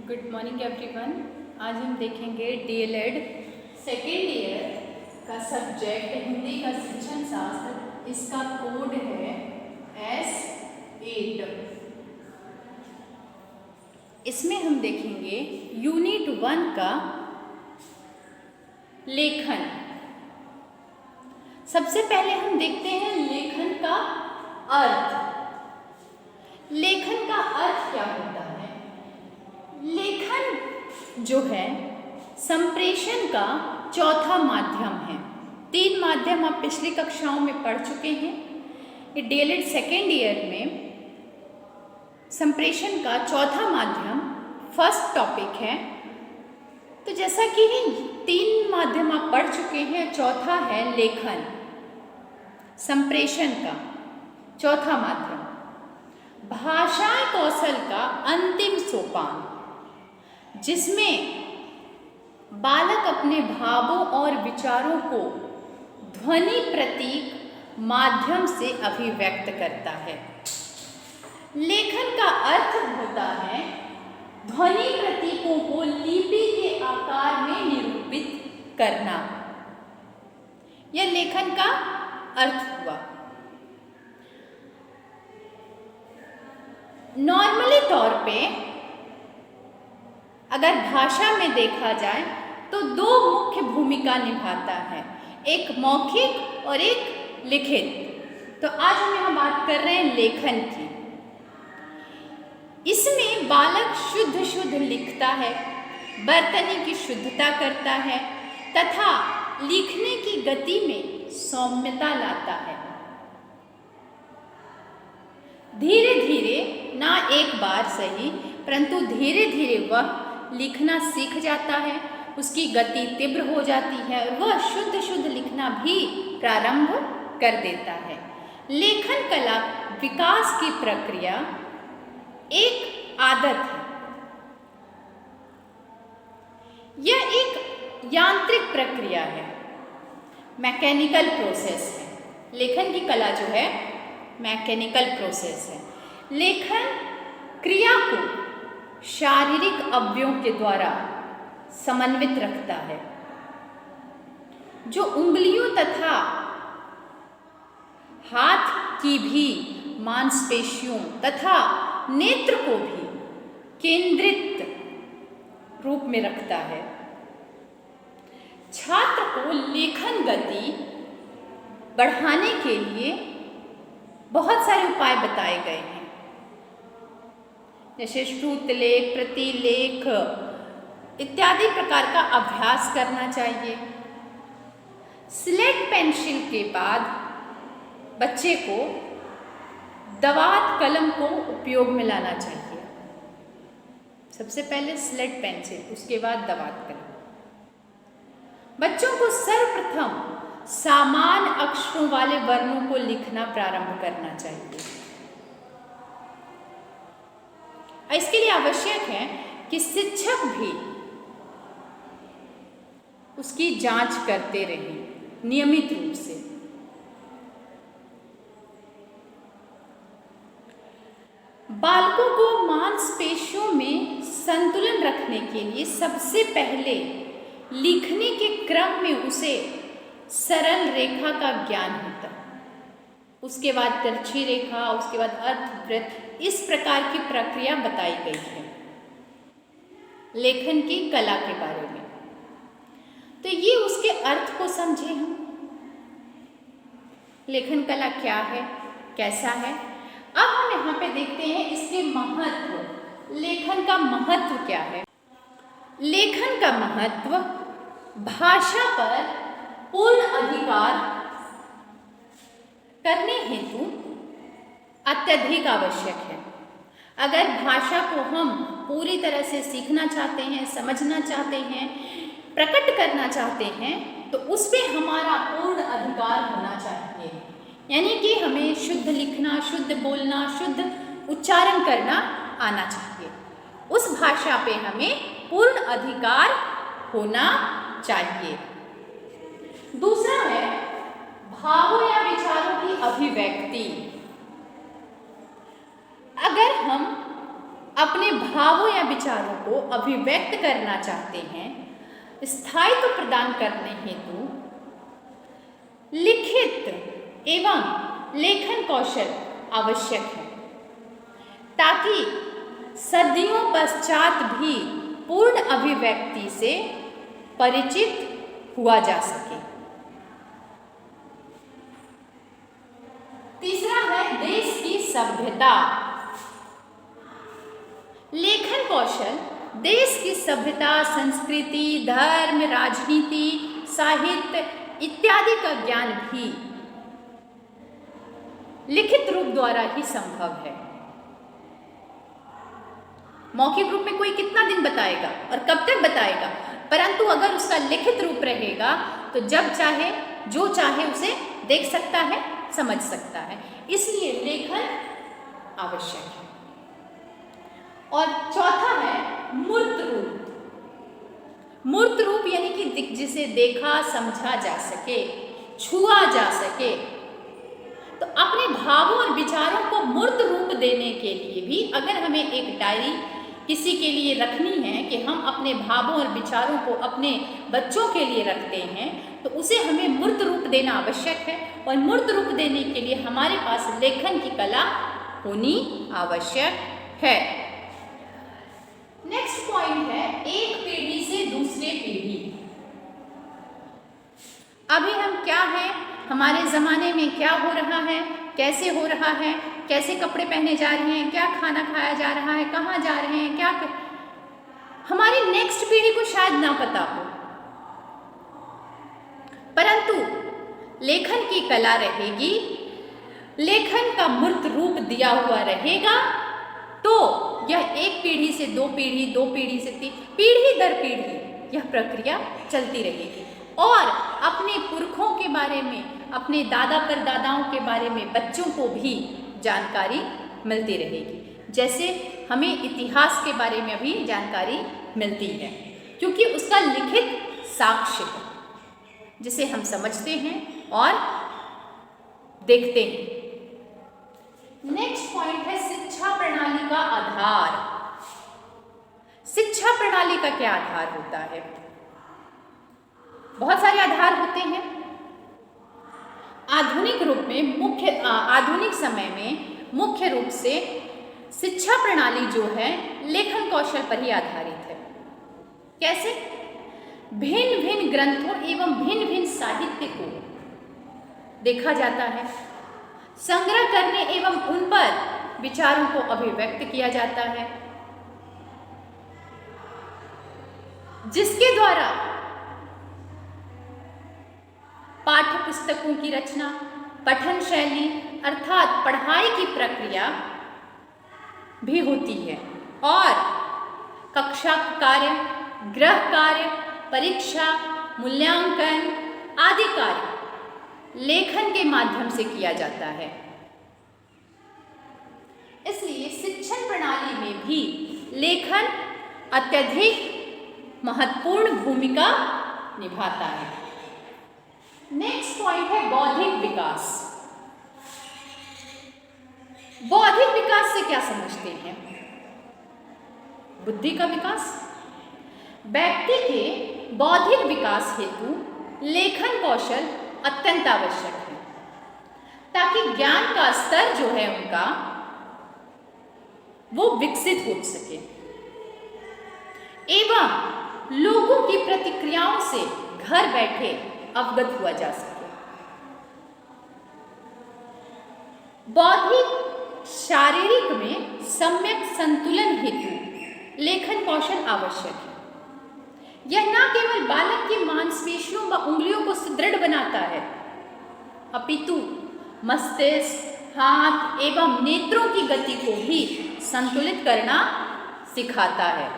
Good morning everyone. आज हम देखेंगे डीएलएड सेकेंड ईयर का सब्जेक्ट हिंदी का शिक्षण शास्त्र। इसका कोड है S8। इसमें हम देखेंगे यूनिट 1 का लेखन। सबसे पहले हम देखते हैं लेखन का अर्थ। लेखन का अर्थ क्या होता है? लेखन जो है संप्रेषण का चौथा माध्यम है। 3 माध्यम आप पिछली कक्षाओं में पढ़ चुके हैं। ये डीएलएड सेकेंड ईयर में संप्रेषण का चौथा माध्यम फर्स्ट टॉपिक है। तो जैसा कि 3 माध्यम आप पढ़ चुके हैं, चौथा है लेखन, संप्रेषण का चौथा माध्यम, भाषा कौशल का अंतिम सोपान, जिसमें बालक अपने भावों और विचारों को ध्वनि प्रतीक माध्यम से अभिव्यक्त करता है। लेखन का अर्थ होता है ध्वनि प्रतीकों को लिपि के आकार में निरूपित करना। यह लेखन का अर्थ हुआ। नॉर्मली तौर पे अगर भाषा में देखा जाए तो 2 मुख्य भूमिका निभाता है, एक मौखिक और एक लिखित। तो आज हम यहाँ बात कर रहे हैं लेखन की। इसमें बालक शुद्ध लिखता है, वर्तनी की शुद्धता करता है तथा लिखने की गति में सौम्यता लाता है। धीरे धीरे, ना एक बार सही परंतु धीरे धीरे वह लिखना सीख जाता है, उसकी गति तीव्र हो जाती है और वह शुद्ध लिखना भी प्रारंभ कर देता है। लेखन कला विकास की प्रक्रिया एक आदत है। यह एक यांत्रिक प्रक्रिया है, मैकेनिकल प्रोसेस है। लेखन की कला जो है मैकेनिकल प्रोसेस है। लेखन क्रिया को शारीरिक अवयवों के द्वारा समन्वित रखता है, जो उंगलियों तथा हाथ की भी मांसपेशियों तथा नेत्र को भी केंद्रित रूप में रखता है। छात्र को लेखन गति बढ़ाने के लिए बहुत सारे उपाय बताए गए हैं, जैसे श्रुतलेख, प्रतिलेख इत्यादि प्रकार का अभ्यास करना चाहिए। स्लेट पेंसिल के बाद बच्चे को दवात कलम को उपयोग में लाना चाहिए। सबसे पहले स्लेट पेंसिल, उसके बाद दवात कलम। बच्चों को सर्वप्रथम समान अक्षरों वाले वर्णों को लिखना प्रारंभ करना चाहिए। इसके लिए आवश्यक है कि शिक्षक भी उसकी जांच करते रहें नियमित रूप से। बालकों को मांसपेशियों में संतुलन रखने के लिए सबसे पहले लिखने के क्रम में उसे सरल रेखा का ज्ञान होता है, उसके बाद तिरछी रेखा, उसके बाद अर्धवृत्त, इस प्रकार की प्रक्रिया बताई गई है लेखन की कला के बारे में। तो ये उसके अर्थ को समझे हम, लेखन कला क्या है, कैसा है। अब हम यहाँ पे देखते हैं इसके महत्व। लेखन का महत्व क्या है? लेखन का महत्व भाषा पर पूर्ण अधिकार करने हेतु अत्यधिक आवश्यक है। अगर भाषा को हम पूरी तरह से सीखना चाहते हैं, समझना चाहते हैं, प्रकट करना चाहते हैं, तो उस पर हमारा पूर्ण अधिकार होना चाहिए। यानी कि हमें शुद्ध लिखना, शुद्ध बोलना, शुद्ध उच्चारण करना आना चाहिए। उस भाषा पे हमें पूर्ण अधिकार होना चाहिए। दूसरा है भावों या विचारों की अभिव्यक्ति। अगर हम अपने भावों या विचारों को अभिव्यक्त करना चाहते हैं, स्थायित्व प्रदान करने हेतु लिखित एवं लेखन कौशल आवश्यक है, ताकि सदियों पश्चात भी पूर्ण अभिव्यक्ति से परिचित हुआ जा सके। तीसरा है देश की सभ्यता। लेखन कौशल देश की सभ्यता, संस्कृति, धर्म, राजनीति, साहित्य इत्यादि का ज्ञान भी लिखित रूप द्वारा ही संभव है। मौखिक रूप में कोई कितना दिन बताएगा और कब तक बताएगा, परंतु अगर उसका लिखित रूप रहेगा तो जब चाहे जो चाहे उसे देख सकता है, समझ सकता है। इसलिए लेखन आवश्यक है। और चौथा है मूर्त रूप। मूर्त रूप यानी कि जिसे देखा समझा जा सके, छुआ जा सके। तो अपने भावों और विचारों को मूर्त रूप देने के लिए भी अगर हमें एक डायरी किसी के लिए रखनी है कि हम अपने भावों और विचारों को अपने बच्चों के लिए रखते हैं, तो उसे हमें मूर्त रूप देना आवश्यक है। और मूर्त रूप देने के लिए हमारे पास लेखन की कला होनी आवश्यक है। नेक्स्ट पॉइंट है एक पीढ़ी से दूसरे पीढ़ी। अभी हम क्या है, हमारे ज़माने में क्या हो रहा है, कैसे हो रहा है, कैसे कपड़े पहने जा रहे हैं, क्या खाना खाया जा रहा है, कहाँ जा रहे हैं, क्या हमारी नेक्स्ट पीढ़ी को शायद ना पता हो, परंतु लेखन की कला रहेगी, लेखन का मूर्त रूप दिया हुआ रहेगा, तो यह एक पीढ़ी से दो पीढ़ी, दो पीढ़ी से तीन पीढ़ी दर पीढ़ी यह प्रक्रिया चलती रहेगी। और अपने पुरखों के बारे में, अपने दादा परदादाओं के बारे में बच्चों को भी जानकारी मिलती रहेगी। जैसे हमें इतिहास के बारे में भी जानकारी मिलती है, क्योंकि उसका लिखित साक्ष्य है जिसे हम समझते हैं और देखते हैं। नेक्स्ट पॉइंट है शिक्षा प्रणाली का आधार। शिक्षा प्रणाली का क्या आधार होता है? बहुत सारे आधार होते हैं। आधुनिक समय में मुख्य रूप से शिक्षा प्रणाली जो है लेखन कौशल पर ही आधारित है। कैसे? भिन्न भिन्न ग्रंथों एवं भिन्न भिन्न साहित्य को देखा जाता है, संग्रह करने एवं उन पर विचारों को अभिव्यक्त किया जाता है, जिसके द्वारा पाठ्य पुस्तकों की रचना, पठन शैली अर्थात पढ़ाई की प्रक्रिया भी होती है, और कक्षा कार्य, गृह कार्य, परीक्षा, मूल्यांकन आदि कार्य लेखन के माध्यम से किया जाता है। इसलिए शिक्षण प्रणाली में भी लेखन अत्यधिक महत्वपूर्ण भूमिका निभाता है। नेक्स्ट पॉइंट है बौद्धिक विकास। बौद्धिक विकास से क्या समझते हैं? बुद्धि का विकास। व्यक्ति के बौद्धिक विकास हेतु लेखन कौशल अत्यंत आवश्यक है, ताकि ज्ञान का स्तर जो है उनका वो विकसित हो सके एवं लोगों की प्रतिक्रियाओं से घर बैठे अवगत हुआ जा सके। बौद्धिक शारीरिक में सम्यक संतुलन हेतु लेखन कौशल आवश्यक है। यह न केवल बालक की मांसपेशियों व उंगलियों को सुदृढ़ बनाता है, अपितु मस्तिष्क, हाथ एवं नेत्रों की गति को भी संतुलित करना सिखाता है।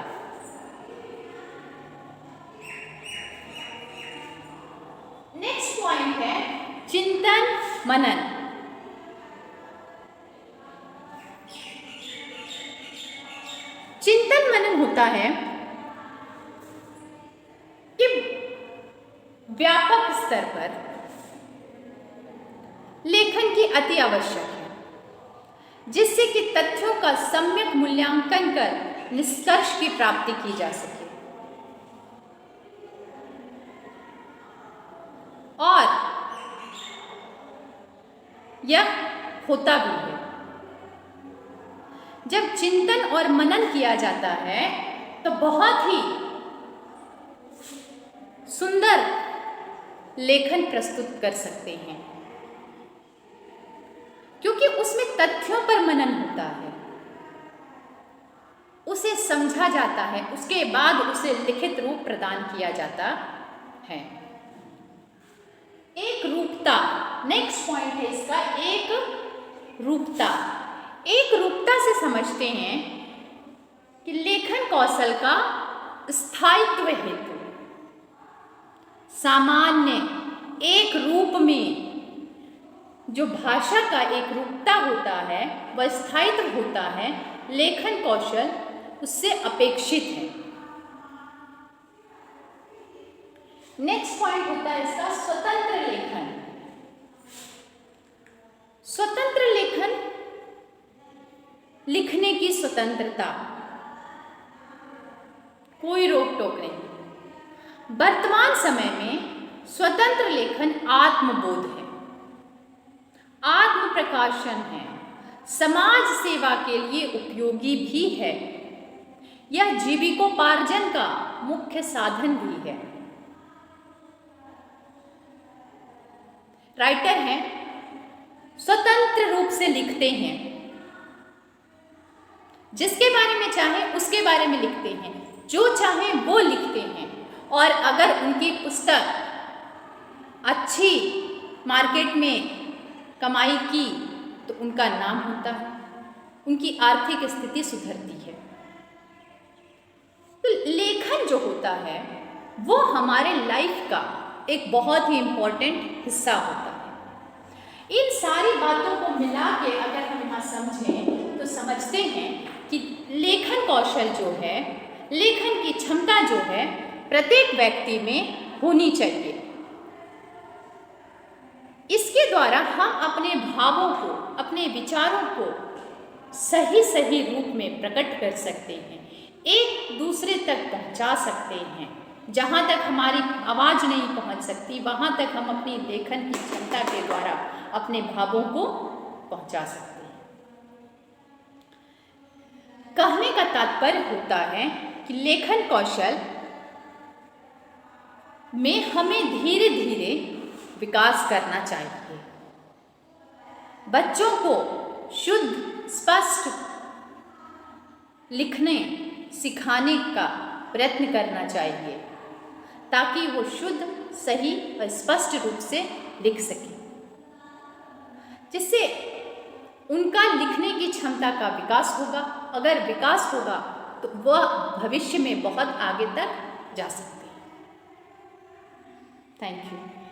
नेक्स्ट पॉइंट है चिंतन मनन। चिंतन मनन होता है कि व्यापक स्तर पर लेखन की अति आवश्यक है। जिससे कि तथ्यों का सम्यक मूल्यांकन कर निष्कर्ष की प्राप्ति की जा सके। और यह होता भी है। जब चिंतन और मनन किया जाता है तो बहुत ही सुंदर लेखन प्रस्तुत कर सकते हैं, क्योंकि उसमें तथ्यों पर मनन होता है, उसे समझा जाता है, उसके बाद उसे लिखित रूप प्रदान किया जाता है। एक रूपता, नेक्स्ट पॉइंट है इसका, एक रूपता। एक रूपता से समझते हैं कि लेखन कौशल का स्थायित्व हेतु सामान्य एक रूप में जो भाषा का एक रूपता होता है, वह स्थायित्व होता है, लेखन कौशल उससे अपेक्षित है। नेक्स्ट पॉइंट होता है इसका स्वतंत्र लेखन। स्वतंत्र लेखन, लिखने की स्वतंत्रता, कोई रोक टोक नहीं। वर्तमान समय में स्वतंत्र लेखन आत्मबोध है, आत्म प्रकाशन है, समाज सेवा के लिए उपयोगी भी है, यह जीविकोपार्जन का मुख्य साधन भी है। राइटर हैं, स्वतंत्र रूप से लिखते हैं, जिसके बारे में चाहे उसके बारे में लिखते हैं, जो चाहे वो लिखते हैं। और अगर उनकी पुस्तक अच्छी मार्केट में कमाई की तो उनका नाम होता है, उनकी आर्थिक स्थिति सुधरती है। तो लेखन जो होता है वो हमारे लाइफ का एक बहुत ही इम्पोर्टेंट हिस्सा होता है। इन सारी बातों को मिला के अगर हम यहाँ समझें तो समझते हैं कि लेखन कौशल जो है, लेखन की क्षमता जो है, प्रत्येक व्यक्ति में होनी चाहिए। इसके द्वारा हम अपने भावों को, अपने विचारों को सही सही रूप में प्रकट कर सकते हैं, एक दूसरे तक पहुंचा सकते हैं। जहाँ तक हमारी आवाज़ नहीं पहुंच सकती, वहाँ तक हम अपनी लेखन की क्षमता के द्वारा अपने भावों को पहुंचा सकते हैं। कहने का तात्पर्य होता है कि लेखन कौशल में हमें धीरे धीरे विकास करना चाहिए। बच्चों को शुद्ध स्पष्ट लिखने सिखाने का प्रयत्न करना चाहिए, ताकि वो शुद्ध, सही और स्पष्ट रूप से लिख सकें, जिससे उनका लिखने की क्षमता का विकास होगा। अगर विकास होगा तो वह भविष्य में बहुत आगे तक जा सकते हैं। Thank you.